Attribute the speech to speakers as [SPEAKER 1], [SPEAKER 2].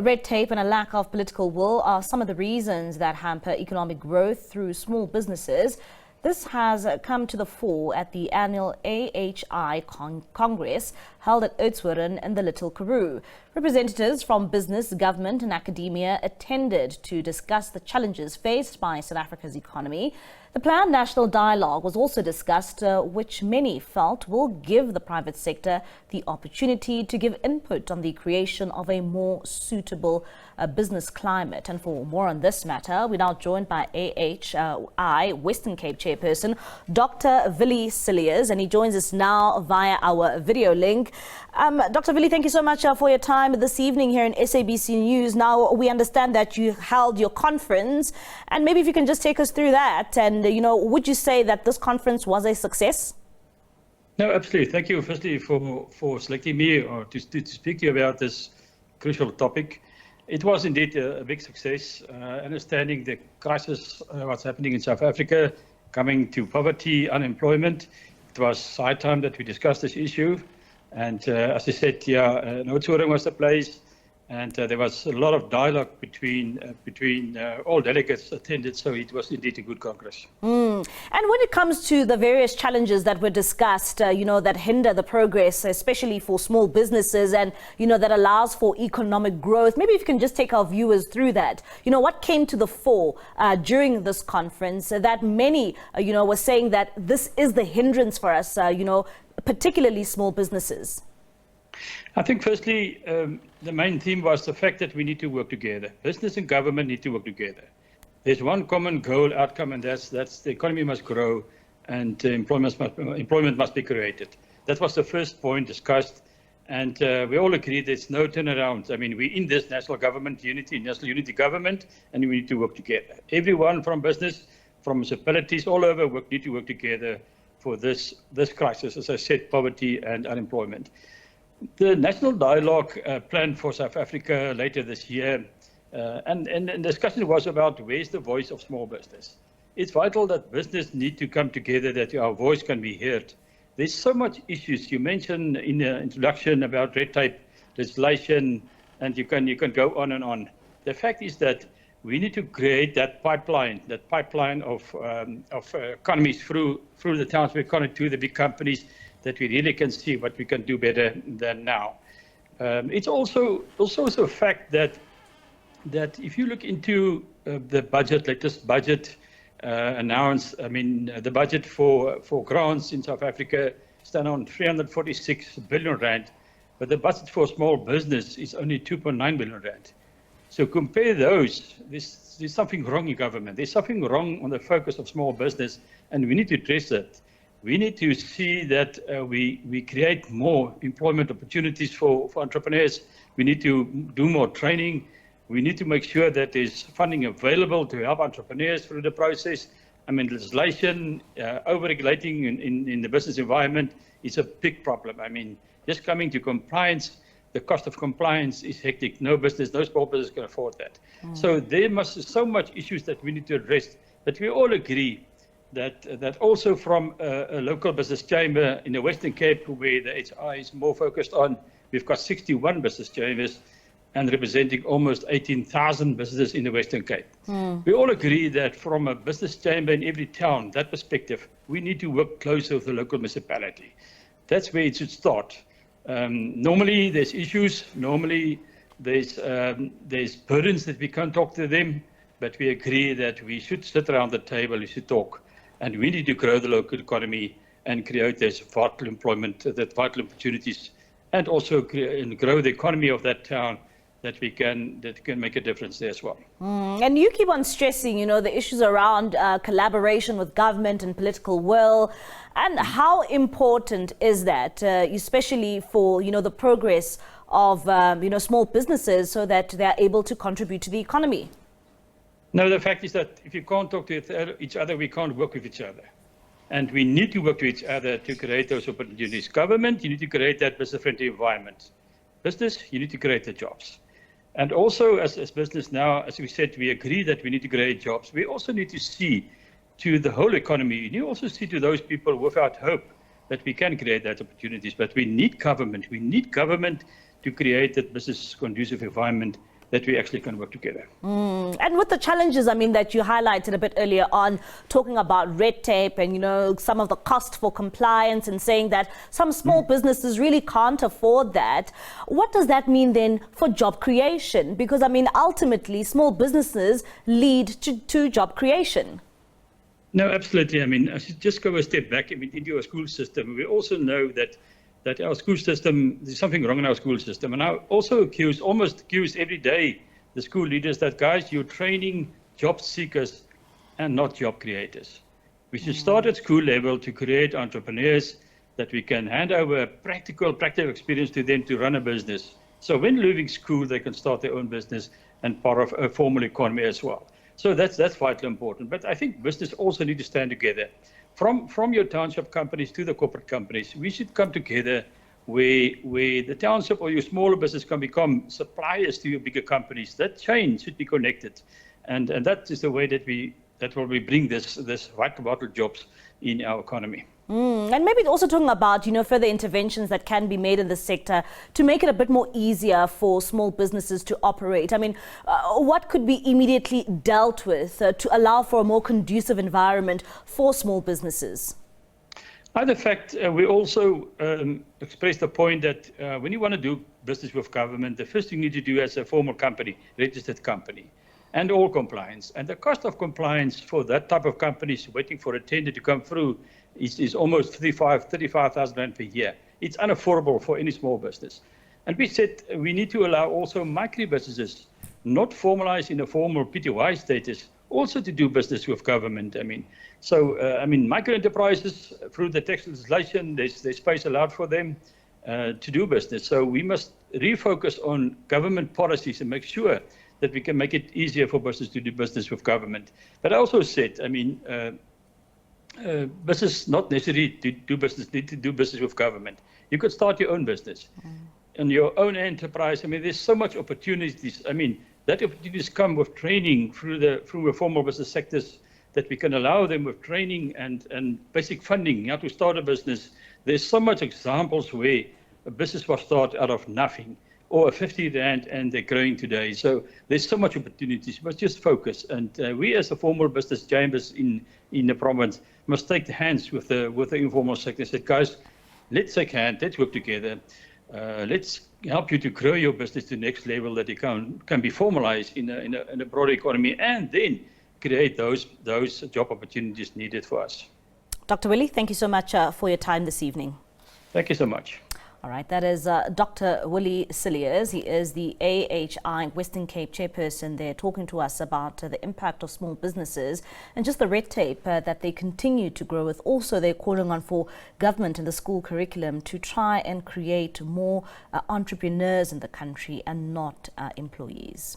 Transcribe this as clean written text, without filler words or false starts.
[SPEAKER 1] Red tape and a lack of political will are some of the reasons that hamper economic growth through small businesses. This has come to the fore at the annual AHI Congress held at Oudtshoorn in the Little Karoo. Representatives from business, government and academia attended to discuss the challenges faced by South Africa's economy. The planned national dialogue was also discussed, which many felt will give the private sector the opportunity to give input on the creation of a more suitable business climate. And for more on this matter, we're now joined by AHI Western Cape Chairperson, Dr. Willie Cilliers, and he joins us now via our video link. Dr. Willie, thank you so much for your time this evening here in SABC News. Now, we understand that you held your conference, and maybe if you can just take us through that, and, would you say that this conference was a success?
[SPEAKER 2] No, absolutely. Thank you, firstly, for selecting me or to speak to you about this crucial topic. It was indeed a big success, understanding the crisis, what's happening in South Africa, coming to poverty, unemployment. It was high time that we discussed this issue. And as I said, Oudtshoorn was the place, and there was a lot of dialogue between all delegates attended, so it was indeed a good Congress.
[SPEAKER 1] And when it comes to the various challenges that were discussed, that hinder the progress, especially for small businesses and, that allows for economic growth, maybe if you can just take our viewers through that. What came to the fore during this conference that many, were saying that this is the hindrance for us, particularly small businesses?
[SPEAKER 2] I think firstly, the main theme was the fact that we need to work together. Business and government need to work together. There's one common goal, outcome, and that's the economy must grow and employment must be created. That was the first point discussed, and we all agree there's no turnaround. I mean, we're in this national unity government, and we need to work together. Everyone from business, from municipalities all over need to work together for this crisis, as I said, poverty and unemployment. The national dialogue planned for South Africa later this year, and the discussion was about where's the voice of small business. It's vital that business need to come together, that our voice can be heard. There's so much issues. You mentioned in the introduction about red tape legislation, and you can go on and on. The fact is that we need to create that pipeline of economies through the towns we connect to the big companies, that we really can see what we can do better than now. It's also a fact that if you look into the budget, latest budget announced, the budget for grants in South Africa stand on 346 billion rand, but the budget for small business is only 2.9 billion rand. So compare those. There's something wrong in government. There's something wrong on the focus of small business, and we need to address that. We need to see that we create more employment opportunities for entrepreneurs. We need to do more training. We need to make sure that there's funding available to help entrepreneurs through the process. Legislation, over-regulating in the business environment is a big problem. Just coming to compliance, the cost of compliance is hectic. No small business can afford that. So there must be so much issues that we need to address, but we all agree that also from a local business chamber in the Western Cape, where the HI is more focused on, we've got 61 business chambers and representing almost 18,000 businesses in the Western Cape. We all agree that from a business chamber in every town, that perspective, we need to work closer with the local municipality. That's where it should start. Normally there's issues, normally there's burdens that we can't talk to them, but we agree that we should sit around the table, we should talk. And we need to grow the local economy and create those vital employment, that vital opportunities, and also grow the economy of that town, that can make a difference there as well.
[SPEAKER 1] And you keep on stressing, the issues around collaboration with government and political will. And how important is that, especially for, the progress of, small businesses so that they're able to contribute to the economy?
[SPEAKER 2] No, the fact is that if you can't talk to each other, we can't work with each other. And we need to work with each other to create those opportunities. Government, you need to create that business-friendly environment. Business, you need to create the jobs. And also, as business now, as we said, we agree that we need to create jobs. We also need to see to the whole economy. You need to also see to those people without hope that we can create that opportunities. But we need government. We need government to create that business-conducive environment that we actually can work together.
[SPEAKER 1] And with the challenges, I mean, that you highlighted a bit earlier on, talking about red tape and, you know, some of the cost for compliance and saying that some small businesses really can't afford that. What does that mean then for job creation? Because, I mean, ultimately, small businesses lead to job creation.
[SPEAKER 2] No, absolutely. I mean, I should just go a step back. I mean, into our school system, we also know that our school system, there's something wrong in our school system. And I also almost accuse every day the school leaders that, guys, you're training job seekers and not job creators. We should start at school level to create entrepreneurs that we can hand over practical experience to them to run a business. So when leaving school, they can start their own business and part of a formal economy as well. So that's vitally important. But I think business also need to stand together. From your township companies to the corporate companies, we should come together where the township or your smaller business can become suppliers to your bigger companies. That chain should be connected. And that is the way that we bring this vital jobs in our economy.
[SPEAKER 1] And maybe also talking about, you know, further interventions that can be made in the sector to make it a bit more easier for small businesses to operate. I mean, what could be immediately dealt with to allow for a more conducive environment for small businesses?
[SPEAKER 2] The fact we also expressed the point that when you want to do business with government, the first thing you need to do as a formal company, registered company, and all compliance. And the cost of compliance for that type of companies waiting for a tender to come through is almost 35,000 rand per year. It's unaffordable for any small business. And we said we need to allow also micro businesses, not formalized in a formal PTY status, also to do business with government. I mean, micro enterprises through the tax legislation, there's space allowed for them to do business. So we must refocus on government policies and make sure that we can make it easier for business to do business with government. But I also said, I mean, business not necessarily to do business, need to do business with government. You could start your own business and your own enterprise. I mean, there's so much opportunities. I mean, that opportunities come with training through the formal business sectors, that we can allow them with training and basic funding how to start a business. There's so much examples where a business was started out of nothing or a 50 rand and they're growing today. So there's so much opportunities, but just focus. And we as a formal business chambers in the province must take the hands with the informal sector. Say, guys, let's take hands, let's work together. Let's help you to grow your business to the next level that it can be formalized in a broader economy, and then create those job opportunities needed for us.
[SPEAKER 1] Dr. Willie, thank you so much for your time this evening.
[SPEAKER 2] Thank you so much.
[SPEAKER 1] All right, that is Dr. Willie Cilliers. He is the AHI Western Cape Chairperson there, talking to us about the impact of small businesses and just the red tape that they continue to grow with. Also, they're calling on for government and the school curriculum to try and create more entrepreneurs in the country and not employees.